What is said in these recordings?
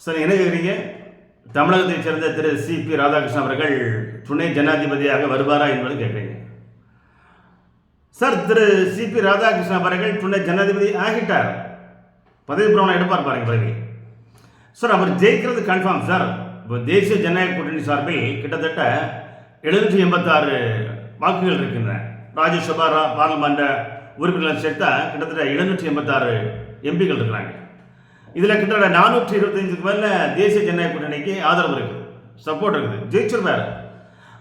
Sir என்ன கேட்குறீங்க? தமிழகத்தைச் சேர்ந்த திரு சிபி ராதாகிருஷ்ணன் அவர்கள் துணை ஜனாதிபதியாக வருவாரா என்பது கேட்குறீங்க. சார், திரு சிபி ராதாகிருஷ்ணன் அவர்கள் துணை ஜனாதிபதி ஆகிட்டார். பதவி பிரமாணம் எடுப்பார் பாருங்க பதவி. சார், அவர் ஜெயிக்கிறது கன்ஃபார்ம் சார். இப்போ தேசிய ஜனநாயக கூட்டணி சார்பில் கிட்டத்தட்ட 786 வாக்குகள் இருக்கின்றன. ராஜ்யசபா பார்லிமெண்ட் உறுப்பினர்கள் சேர்த்தா கிட்டத்தட்ட 786 எம்பிகள் இருக்கிறாங்க. இதில் கிட்டத்தட்ட 425க்கு மேலே தேசிய ஜனநாயக கூட்டணிக்கு ஆதரவு இருக்குது, சப்போர்ட் இருக்குது, ஜெயிச்சிருப்பார்.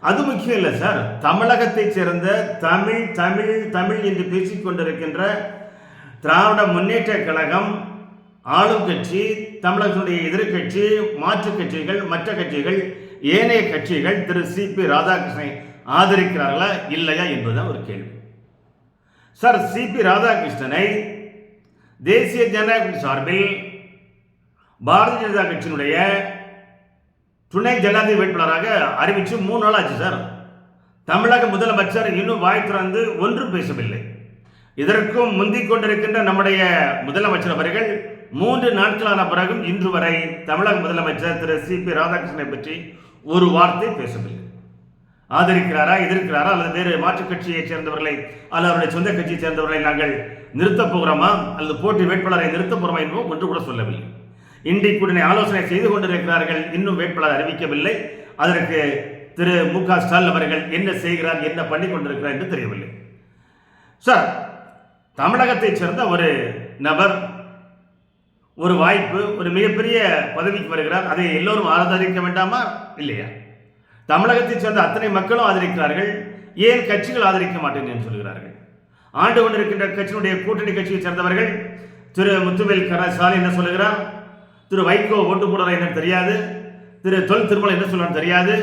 அது முக்கியம் இல்லை சார். தமிழகத்தைச் சேர்ந்த தமிழ் தமிழ் தமிழ் என்று பேசிக் கொண்டிருக்கின்ற திராவிட முன்னேற்ற கழகம் ஆளும் கட்சி, தமிழகத்தினுடைய எதிர்கட்சி, மாற்றுக் கட்சிகள், மற்ற கட்சிகள், ஏனைய கட்சிகள் திரு சிபி ராதாகிருஷ்ணனை ஆதரிக்கிறார்களா இல்லையா என்பதுதான் ஒரு கேள்வி. சார், சிபி ராதாகிருஷ்ணனை தேசிய ஜனநாயக சார்பில் பாரதிய ஜனதா கட்சியினுடைய துணை ஜனாதிபதி வேட்பாளராக அறிவித்து 3 நாள் ஆச்சு சார். தமிழக முதலமைச்சர் இன்னும் வாய் திறந்து ஒன்றும் பேசவில்லை. இதற்கும் முந்திக் கொண்டிருக்கின்ற நம்முடைய முதலமைச்சர் அவர்கள் 3 நாட்களான பிறகும் இன்று வரை தமிழக முதலமைச்சர் திரு சிபி ராதாகிருஷ்ணனை பற்றி ஒரு வார்த்தை பேசவில்லை. ஆதரிக்கிறாரா, எதிர்க்கிறாரா, அல்லது வேறு மாற்றுக் கட்சியை சேர்ந்தவர்களை அல்லது அவருடைய சொந்த கட்சியை சேர்ந்தவர்களை நாங்கள் நிறுத்தப் போகிறோமா அல்லது போட்டி வேட்பாளரை நிறுத்தப் போகிறோமா என்பதும் ஒன்று கூட சொல்லவில்லை. இந்திய கூட்டணி ஆலோசனை செய்து கொண்டிருக்கிறார்கள், இன்னும் வேட்பாளர் அறிவிக்கவில்லை. அதற்கு திரு மு.க. ஸ்டாலின் அவர்கள் என்ன செய்கிறார், என்ன பண்ணி கொண்டிருக்கிறார் என்று தெரியவில்லை. சார், தமிழகத்தைச் சேர்ந்த ஒரு நபர் ஒரு வாய்ப்பு, ஒரு மிகப்பெரிய பதவிக்கு வருகிறார். அதை எல்லோரும் ஆதரிக்க வேண்டாமா இல்லையா? தமிழகத்தைச் சேர்ந்த அத்தனை மக்களும் ஆதரிக்கிறார்கள். ஏன் கட்சிகள் ஆதரிக்க மாட்டேன் என்று சொல்கிறார்கள்? ஆண்டு கொண்டிருக்கின்ற கட்சியினுடைய கூட்டணி கட்சியை சேர்ந்தவர்கள் திரு முத்துவேல் ஸ்டாலின் என்ன சொல்லுகிறார், திரு வைகோ ஓட்டு போடுறார் என்ன தெரியாது, திரு தொல் திருமலை என்ன சொல்றான்னு தெரியாது,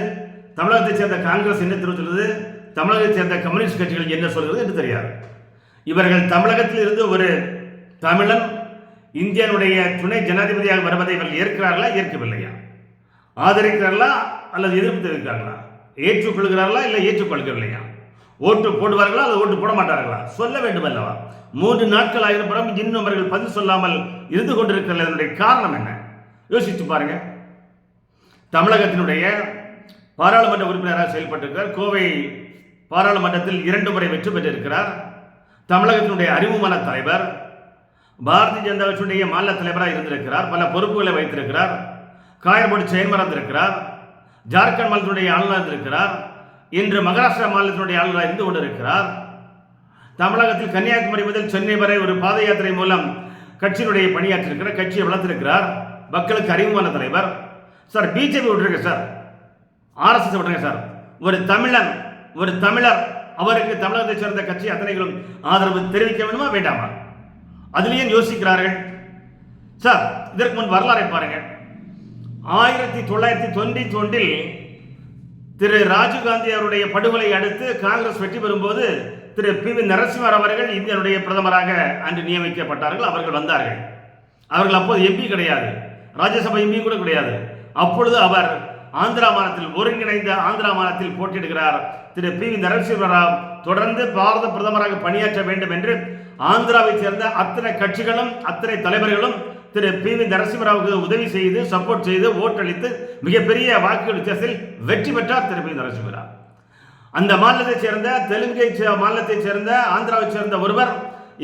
தமிழகத்தைச் சேர்ந்த காங்கிரஸ் என்ன சொல்லுது, தமிழகத்தைச் சேர்ந்த கம்யூனிஸ்ட் கட்சிகள் என்ன சொல்கிறது என்று தெரியாது. இவர்கள் தமிழகத்தில் இருந்து ஒரு தமிழன் இந்தியனுடைய துணை ஜனாதிபதியாக வருவதை இவர்கள் ஏற்கிறார்களா, ஏற்கவில்லையா? ஆதரிக்கிறார்களா அல்லது எதிர்ப்பு தெரிவிக்கிறார்களா? ஏற்றுக்கொள்கிறார்களா இல்லை ஏற்றுக்கொள்கிறவில்லையா? ஓட்டு போடுவார்களா அல்லது ஓட்டு போட மாட்டார்களா? சொல்ல வேண்டும் அல்லவா? 3 நாட்கள் ஆகிற பிறகு இன்னும் அவர்கள் பதில் சொல்லாமல் இருந்து கொண்டிருக்கிறது. அதனுடைய காரணம் என்ன? யோசித்து பாருங்க. தமிழகத்தினுடைய பாராளுமன்ற உறுப்பினராக செயல்பட்டிருக்கிறார். கோவை பாராளுமன்றத்தில் 2 முறை வெற்றி பெற்றிருக்கிறார். தமிழகத்தினுடைய அறிமுகமான தலைவர், பாரதிய ஜனதா கட்சியுடைய மாநில தலைவராக இருந்திருக்கிறார். பல பொறுப்புகளை வைத்திருக்கிறார். காயர்போர்டு செயல்மரம் இருக்கிறார். ஜார்க்கண்ட் மாநிலத்தினுடைய ஆளுநர் இருந்திருக்கிறார். இன்று மகாராஷ்டிரா மாநிலத்தினுடைய ஆளுநராக இருந்து கொண்டிருக்கிறார். தமிழகத்தில் கன்னியாகுமரி முதல் சென்னை வரை ஒரு பாத யாத்திரை மூலம் கட்சியினுடைய பணியாற்றிருக்கிறார். கட்சியை வளர்த்திருக்கிறார். மக்களுக்கு அறிமுகமான தலைவர். சார், பிஜேபி விட்டுருங்க சார், ஆர்எஸ்எஸ் விட்டுருங்க சார். ஒரு தமிழன், ஒரு தமிழர், அவருக்கு தமிழகத்தை சேர்ந்த கட்சி அத்தனைகளும் ஆதரவு தெரிவிக்க வேண்டுமா வேண்டாமா? அதுலேயும் யோசிக்கிறார்கள். சார், இதற்கு முன் வரலாறை பாருங்க. 1991 திரு ராஜீவ்காந்தி அவருடைய படுகொலை அடுத்து காங்கிரஸ் வெற்றி பெறும்போது திரு பி.வி. நரசிம்மராவ் அவர்கள் இந்தியனுடைய பிரதமராக அன்று நியமிக்கப்பட்டார்கள். அவர்கள் வந்தார்கள். அவர்கள் அப்போது எம்பி கிடையாது, ராஜ்யசபா எம்பி கூட கிடையாது. அப்பொழுது அவர் ஆந்திரா மாநிலத்தில், ஒருங்கிணைந்த ஆந்திரா மாநிலத்தில் போட்டியிடுகிறார். திரு பி.வி. நரசிம்மராவ் தொடர்ந்து பாரத பிரதமராக பணியாற்ற வேண்டும் என்று ஆந்திராவை சேர்ந்த அத்தனை கட்சிகளும் அத்தனை தலைவர்களும் திரு பி.வி. நரசிம்மராவுக்கு உதவி செய்து, சப்போர்ட் செய்து, ஓட்டளித்து மிகப்பெரிய வாக்குகள் வித்தியாசத்தில் வெற்றி பெற்றார் திரு பி.வி. நரசிம்மராவ். அந்த மாநிலத்தைச் சேர்ந்த, தெலுங்கை மாநிலத்தைச் சேர்ந்த, ஆந்திராவைச் சேர்ந்த ஒருவர்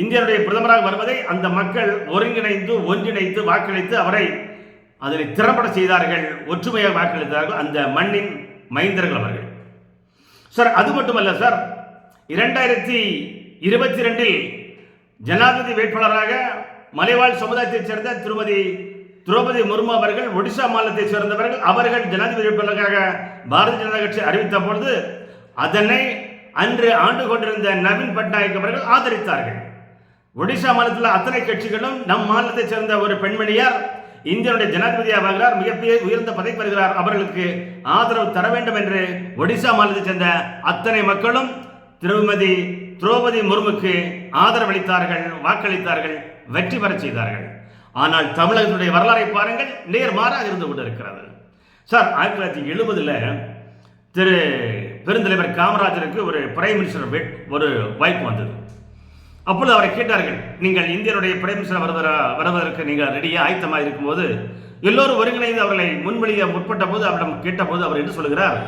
இந்தியனுடைய பிரதமராக வருவதை அந்த மக்கள் ஒருங்கிணைந்து ஒன்றிணைத்து வாக்களித்து அவரை அதனை திறம்பட செய்தார்கள், ஒற்றுமையாக வாக்களித்தார்கள். அந்த மண்ணின் மைந்தர்கள் அவர்கள். சார், அது மட்டுமல்ல சார், 2022 ஜனாதிபதி வேட்பாளராக மலைவாழ் சமுதாயத்தைச் சேர்ந்த திருமதி திரௌபதி முர்மு அவர்கள், ஒடிசா மாநிலத்தைச் சேர்ந்தவர்கள், அவர்கள் ஜனாதிபதி வேட்பாளராக பாரதிய ஜனதா கட்சி அறிவித்த பொழுது அதனை அன்று ஆண்டு கொண்டிருந்த நவீன் பட்நாயக் அவர்கள் ஆதரித்தார்கள். ஒடிசா மாநிலத்தில் அத்தனை கட்சிகளும் நம் மாநிலத்தைச் சேர்ந்த ஒரு பெண்மணியார் இந்தியனுடைய ஜனாதிபதியாக வருகிறார், மிகப்பெரிய உயர்ந்த பதவி வருகிறார், அவர்களுக்கு ஆதரவு தர வேண்டும் என்று ஒடிசா மாநிலத்தைச் சேர்ந்த அத்தனை மக்களும் திருமதி திரௌபதி முர்முக்கு ஆதரவளித்தார்கள், வாக்களித்தார்கள், வெற்றி பெற செய்தார்கள். ஆனால் தமிழகத்தினுடைய வரலாறை பாருங்கள், நேர்மாறாக இருந்து கொண்டிருக்கிறது. சார், 1970 திரு பெருந்தலைவர் காமராஜருக்கு ஒரு பிரைம் மினிஸ்டர் ஒரு வாய்ப்பு வந்தது. அப்பொழுது அவரை கேட்டார்கள், நீங்கள் இந்தியனுடைய பிரைம் மினிஸ்டர் வருவதற்கு நீங்கள் ரெடியாக ஆயத்தமாக இருக்கும்போது எல்லோரும் ஒருங்கிணைந்து அவர்களை முன்மொழிய முற்பட்ட போது அவரிடம் கேட்டபோது அவர் என்ன சொல்கிறார்,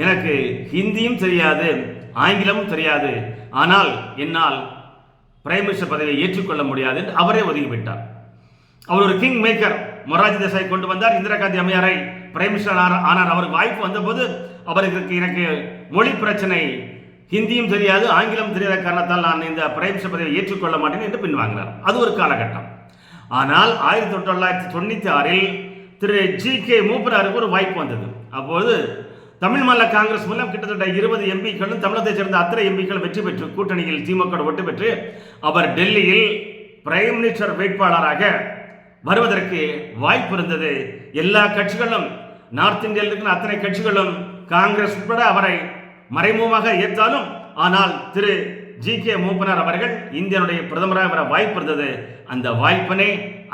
எனக்கு ஹிந்தியும் தெரியாது ஆங்கிலமும் தெரியாது, ஆனால் என்னால் பிரைம் மினிஸ்டர் பதவியை ஏற்றுக்கொள்ள முடியாது என்று அவரே ஒதுங்கிவிட்டார். அவர் ஒரு கிங் மேக்கர். மொரார்ஜி தேசாய் கொண்டு வந்தார், இந்திரா காந்தி அம்மையாரை பிரைம் மினிஸ்டர் ஆனார். அவருக்கு வாய்ப்பு வந்தபோது அவருக்கு எனக்கு மொழி பிரச்சனை, ஹிந்தியும் தெரியாது ஆங்கிலம் தெரியாத காரணத்தால் நான் இந்த பிரைம் மினிஸ்டர் பதவியை ஏற்றுக்கொள்ள மாட்டேன் என்று பின்வாங்கினார். அது ஒரு காலகட்டம். ஆனால் 1996 திரு ஜி.கே. மூப்பனாருக்கு ஒரு வாய்ப்பு வந்தது. அப்போது தமிழ் மாநில காங்கிரஸ் மூலம் கிட்டத்தட்ட 20 எம்பிக்களும் தமிழகத்தைச் சேர்ந்த அத்தனை எம்பிக்கள் வெற்றி பெற்று கூட்டணியில் திமுக வெற்றி பெற்று அவர் டெல்லியில் பிரைம் மினிஸ்டர் வேட்பாளராக வருவதற்கு வாய்ப்பு இருந்தது. எல்லா கட்சிகளும், நார்த் இந்தியாவில் இருக்கிற அத்தனை கட்சிகளும் காங்கிரஸ் உட்பட அவரை மறைமுகமாக ஏற்றாலும், ஆனால் திரு ஜி.கே. மூப்பனார் அவர்கள் இந்தியனுடைய பிரதமராக வர வாய்ப்பு இருந்தது. அந்த வாய்ப்பினை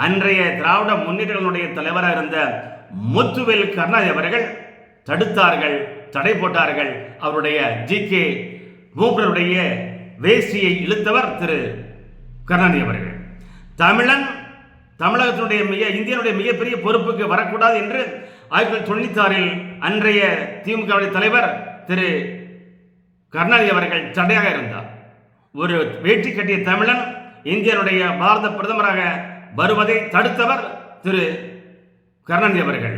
அன்றைய திராவிட முன்னேற்றங்களுடைய தலைவராக இருந்த முத்துவேல் கருணாநிதி அவர்கள் தடுத்தார்கள், தடை போட்டார்கள். அவருடைய ஜி.கே. மூப்பனருடைய வேஷ்டியை இழுத்தவர் திரு கருணாநிதி அவர்கள். தமிழன் தமிழகத்தினுடைய இந்தியனுடைய மிகப்பெரிய பொறுப்புக்கு வரக்கூடாது என்று 1996 அன்றைய திமுக தலைவர் திரு கருணாநிதி அவர்கள் தடையாக இருந்தார். ஒரு வேட்டி கட்டிய தமிழன் இந்தியனுடைய பாரத பிரதமராக வருவதை தடுத்தவர் திரு கருணாநிதி அவர்கள்.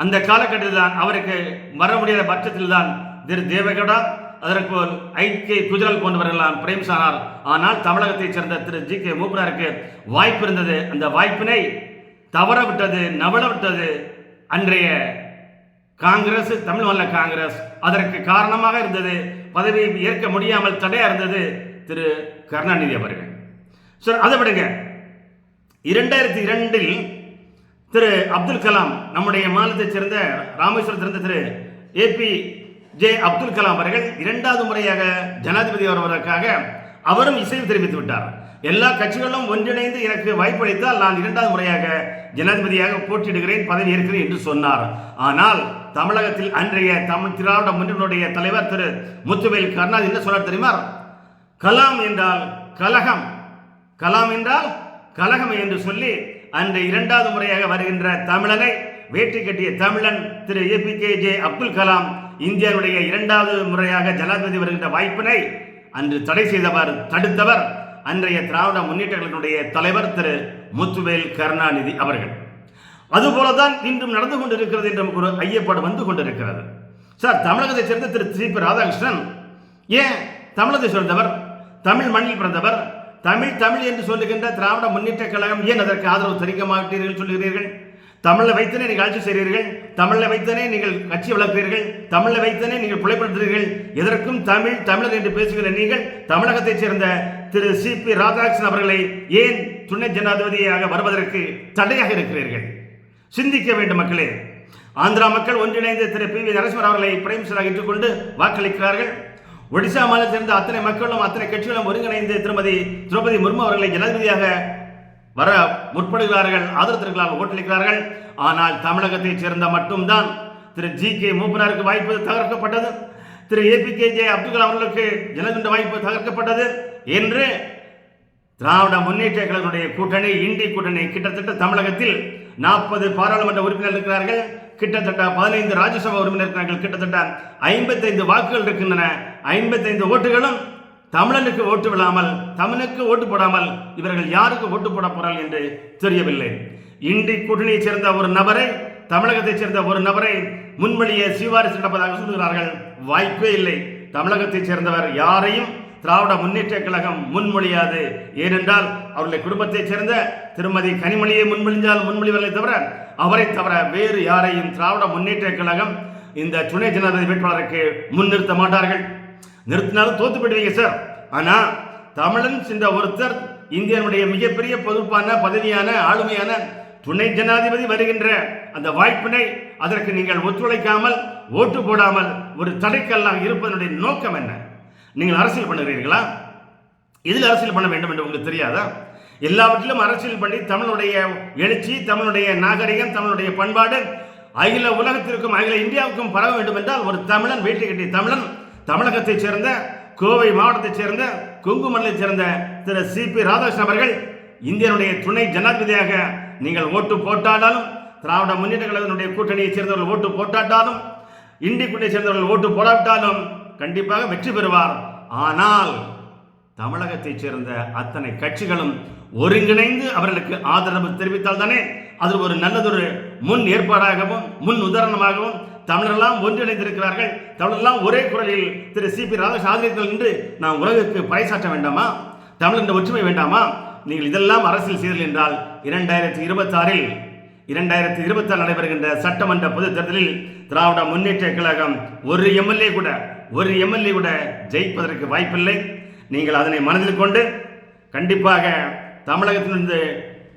அந்த காலகட்டத்தில் தான் அவருக்கு வர முடியாத பட்சத்தில் தான் திரு தேவகவுடா, அதற்கு ஐ.கே. குஜரால் போன்றவர்களெல்லாம் பிரைம் ஆனார். ஆனால் தமிழகத்தைச் சேர்ந்த திரு ஜி.கே. மூப்பனாருக்கு வாய்ப்பு இருந்தது. அந்த வாய்ப்பினை தவற விட்டது, நவள விட்டது அன்றைய காங்கிரஸ், தமிழ் மாநில காங்கிரஸ். அதற்கு காரணமாக இருந்தது, பதவியை ஏற்க முடியாமல் தடையாக இருந்தது திரு கருணாநிதி அவர்கள். சார், அதை விடுங்க. 2002 திரு அப்துல் கலாம், நம்முடைய மாநிலத்தைச் சேர்ந்த ராமேஸ்வரத்தை சேர்ந்த திரு ஏ.பி.ஜே. அப்துல் கலாம் அவர்கள் 2வது முறையாக ஜனாதிபதி வருவதற்காக அவரும் இசைவு தெரிவித்து விட்டார். எல்லா கட்சிகளும் ஒன்றிணைந்து எனக்கு வாய்ப்பளித்தால் நான் 2வது முறையாக ஜனாதிபதியாக போட்டியிடுகிறேன், பதவி ஏற்கிறேன் என்று சொன்னார். ஆனால் தமிழகத்தில் அன்றைய திராவிட முன்னேற்றங்களுடைய தலைவர் திரு முத்துவேல் கருணாநிதி என்ன சொன்னார் தெரியுமா? கலாம் என்றால் கலகம், கலாம் என்றால் கலகம் என்று சொல்லி அன்று 2வது முறையாக வருகின்ற தமிழனை, வேட்டி கட்டிய தமிழன் திரு ஏ.பி.ஜே. அப்துல் கலாம் இந்தியாவுடைய 2வது முறையாக ஜனாதிபதி வருகின்ற வாய்ப்பினை அன்று தடை செய்தவர், தடுத்தவர் அன்றைய திராவிட முன்னேற்றங்களுடைய தலைவர் திரு முத்துவேல் கருணாநிதி அவர்கள். அதுபோலதான் இன்றும் நடந்து கொண்டிருக்கிறது என்ற ஒரு ஐயப்பாடு வந்து கொண்டிருக்கிறது. சார், தமிழகத்தை சேர்ந்த திரு சி.பி. ராதாகிருஷ்ணன் ஏன் தமிழகத்தை சேர்ந்தவர், தமிழ் மண்ணில் பிறந்தவர், தமிழ் என்று சொல்லுகின்ற திராவிட முன்னேற்ற கழகம் ஏன் அதற்கு ஆதரவு தெரிவிக்க மாட்டீர்கள் சொல்லுகிறீர்கள்? தமிழை வைத்தனே நீங்கள் ஆட்சி செய்கிறீர்கள், தமிழை வைத்தனே நீங்கள் கட்சி வளர்க்கிறீர்கள், தமிழை வைத்தனே நீங்கள் பிழைப்படுத்துகிறீர்கள். எதற்கும் தமிழர் என்று பேசுகிற நீங்கள் தமிழகத்தைச் சேர்ந்த திரு சி.பி. ராதாகிருஷ்ணன் அவர்களை ஏன் துணை ஜனாதிபதியாக வருவதற்கு தடையாக இருக்கிறீர்கள்? சிந்திக்க வேண்டும் மக்களே. ஆந்திரா மக்கள் ஒன்றிணைந்து திரு பி.வி. நரசிம்மன் அவர்களை பிரைம் மினிஸ்டராக ஏற்றுக்கொண்டு வாக்களிக்கிறார்கள். ஒடிசா மாநிலத்தில் சேர்ந்த அத்தனை மக்களும் அத்தனை கட்சிகளும் ஒருங்கிணைந்து திருமதி திரௌபதி முர்மு அவர்களை ஜனாதிபதியாக வர முற்படுகிறார்கள், ஆதரத்திற்காக ஓட்டளிக்கிறார்கள். ஆனால் தமிழகத்தைச் சேர்ந்த மட்டும்தான் திரு ஜி.கே. மூப்பனாருக்கு வாய்ப்பு தகர்க்கப்பட்டது, திரு ஏ.பி.ஜே. அப்துல் கலாம் அவர்களுக்கு ஜனாதிபதி வாய்ப்பு தகர்க்கப்பட்டது என்று திராவிட முன்னேற்ற கழகத்தினுடைய கூட்டணி, இண்டி கூட்டணி கிட்டத்தட்ட தமிழகத்தில் 40 பாராளுமன்ற உறுப்பினர் இருக்கிறார்கள், கிட்டத்தட்ட 15 ராஜ்யசபா உறுப்பினர் இருக்கிறார்கள், கிட்டத்தட்ட 55 வாக்குகள் இருக்கின்றன. 55 ஓட்டுகளும் தமிழனுக்கு ஓட்டு விடாமல், தமிழுக்கு ஓட்டு போடாமல் இவர்கள் யாருக்கு ஓட்டு போட போறார்கள் என்று தெரியவில்லை. இண்டி கூட்டணியைச் சேர்ந்த ஒரு நபரை, தமிழகத்தைச் சேர்ந்த ஒரு நபரை முன்மொழிய சிபாரிசு நடப்பதாக சொல்கிறார்கள். வாய்ப்பே இல்லை. தமிழகத்தைச் சேர்ந்தவர் யாரையும் திராவிட முன்னேற்ற கழகம் முன்மொழியாது. ஏனென்றால் அவருடைய குடும்பத்தைச் சேர்ந்த திருமதி கனிமொழியை முன்மொழிவதை தவிர, அவரை தவிர வேறு யாரையும் திராவிட முன்னேற்ற கழகம் இந்த துணை ஜனாதிபதி வேட்பாளருக்கு முன்னிறுத்த மாட்டார்கள். நிறுத்தினாலும் தோத்து போயிடுவீங்க சார். ஆனா தமிழன் சென்ற ஒருத்தர் இந்தியாவுடைய மிகப்பெரிய பொறுப்பான பதவியான ஆளுமையான துணை ஜனாதிபதி வருகின்ற அந்த வாய்ப்பினை அதற்கு நீங்கள் ஒத்துழைக்காமல், ஓட்டு போடாமல் ஒரு தடைக்கல்லாக இருப்பதனுடைய நோக்கம் என்ன? நீங்கள் அரசியல் பண்ணுகிறீர்களா? இதில் அரசியல் பண்ண வேண்டும் என்று உங்களுக்கு தெரியாதா? எல்லாவற்றிலும் அரசியல் பண்ணி தமிழுடைய எழுச்சி, தமிழுடைய நாகரிகம், தமிழுடைய பண்பாடு அகில உலகத்திற்கும் அகில இந்தியாவுக்கும் பரவ வேண்டும் என்றால் ஒரு தமிழன், வேட்டி கட்டிய தமிழன், தமிழகத்தைச் சேர்ந்த, கோவை மாவட்டத்தைச் சேர்ந்த, கொங்கு மண்டலத்தைச் சேர்ந்த திரு சிபி ராதாகிருஷ்ணன் அவர்கள் இந்தியனுடைய துணை ஜனாதிபதியாக நீங்கள் ஓட்டு போட்டாலும், திராவிட முன்னேற்ற கழகத்தினுடைய கூட்டணியை சேர்ந்தவர்கள் ஓட்டு போட்டாட்டாலும், இந்தி கூட்டணியை சேர்ந்தவர்கள் ஓட்டு போடாவிட்டாலும் கண்டிப்பாக வெற்றி பெறுவார். ஆனால் தமிழகத்தைச் சேர்ந்த அத்தனை கட்சிகளும் ஒருங்கிணைந்து அவர்களுக்கு ஆதரவு தெரிவித்தால் தானே அது ஒரு நல்லதொரு முன் ஏற்பாடாகவும் முன் உதாரணமாகவும் தமிழரெல்லாம் ஒன்றிணைந்திருக்கிறார்கள். தமிழரெல்லாம் ஒரே குரலில் திரு சிபி ராதாகிருஷ்ணன் ஆதரித்தார்கள் என்று நாம் உலகுக்கு பறைசாற்ற வேண்டாமா? தமிழ் என்ற ஒற்றுமை வேண்டாமா? நீங்கள் இதெல்லாம் அரசியல் செய்தல் என்றால் 2026 நடைபெறுகின்ற சட்டமன்ற பொதுத் தேர்தலில் திராவிட முன்னேற்ற கழகம் ஒரு எம்எல்ஏ கூட ஜெயிப்பதற்கு வாய்ப்பில்லை. நீங்கள் அதனை மனதில் கொண்டு கண்டிப்பாக தமிழகத்திலிருந்து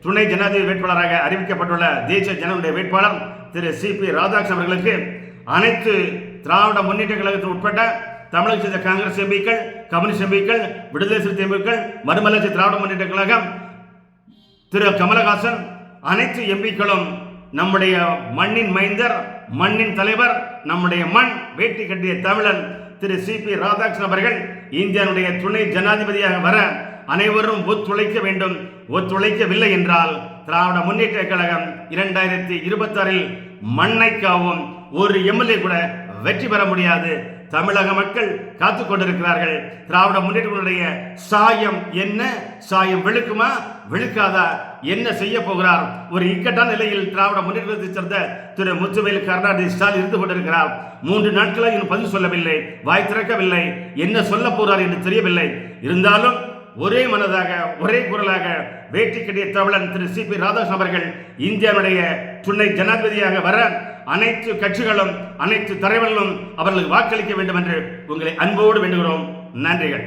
துணை ஜனாதிபதி வேட்பாளராக அறிவிக்கப்பட்டுள்ள தேசிய ஜனநாயக வேட்பாளர் திரு சிபி ராதாகிருஷ்ணன் அவர்களுக்கு அனைத்து திராவிட முன்னேற்ற கழகத்தில் உட்பட்ட தமிழக சேர்ந்த காங்கிரஸ் எம்பிக்கள், கம்யூனிஸ்ட் எம்பிக்கள், விடுதலை சிறுத்தை எம்பிக்கள், மறுமலர்ச்சி திராவிட முன்னேற்ற கழகம், திரு கமலஹாசன், அனைத்து எம்பிக்களும் நம்முடைய மண்ணின் மைந்தர், மண்ணின் தலைவர், நம்முடைய மண் வேட்டி கட்டிய தமிழன் திரு சிபி ராதாகிருஷ்ணன் அவர்கள் இந்தியாவுடைய துணை ஜனாதிபதியாக வர அனைவரும் ஒத்துழைக்க வேண்டும். ஒத்துழைக்கவில்லை என்றால் திராவிட முன்னேற்ற கழகம் 2026 மண்ணை காவும் ஒரு எம்எல்ஏ கூட வெற்றி பெற முடியாது. தமிழக மக்கள் காத்துக் கொண்டிருக்கிறார்கள். திராவிட முன்னேற்றங்களுடைய சாயம் என்ன? சாயம் வெளுக்குமா வெளுக்காதா? என்ன செய்ய போகிறார்? ஒரு இக்கட்டான நிலையில் திராவிட முன்னேற்றத்தை சேர்ந்த திரு முத்துவேல் கருணாநிதி ஸ்டாலின் இருந்து கொண்டிருக்கிறார். 3 நாட்களாக இன்னும் பதில் சொல்லவில்லை, வாய் திறக்கவில்லை. என்ன சொல்ல போகிறார் என்று தெரியவில்லை. இருந்தாலும் ஒரே மனதாக ஒரே குரலாக வேட்டி கட்டிய தமிழன் திரு சிபி ராதாகிருஷ்ணன் அவர்கள் இந்தியாவுடைய துணை ஜனாதிபதியாக வர அனைத்து கட்சிகளும் அனைத்து தலைவர்களும் அவர்களுக்கு வாக்களிக்க வேண்டும் என்று உங்களை அன்போடு வேண்டுகிறோம். நன்றிகள்.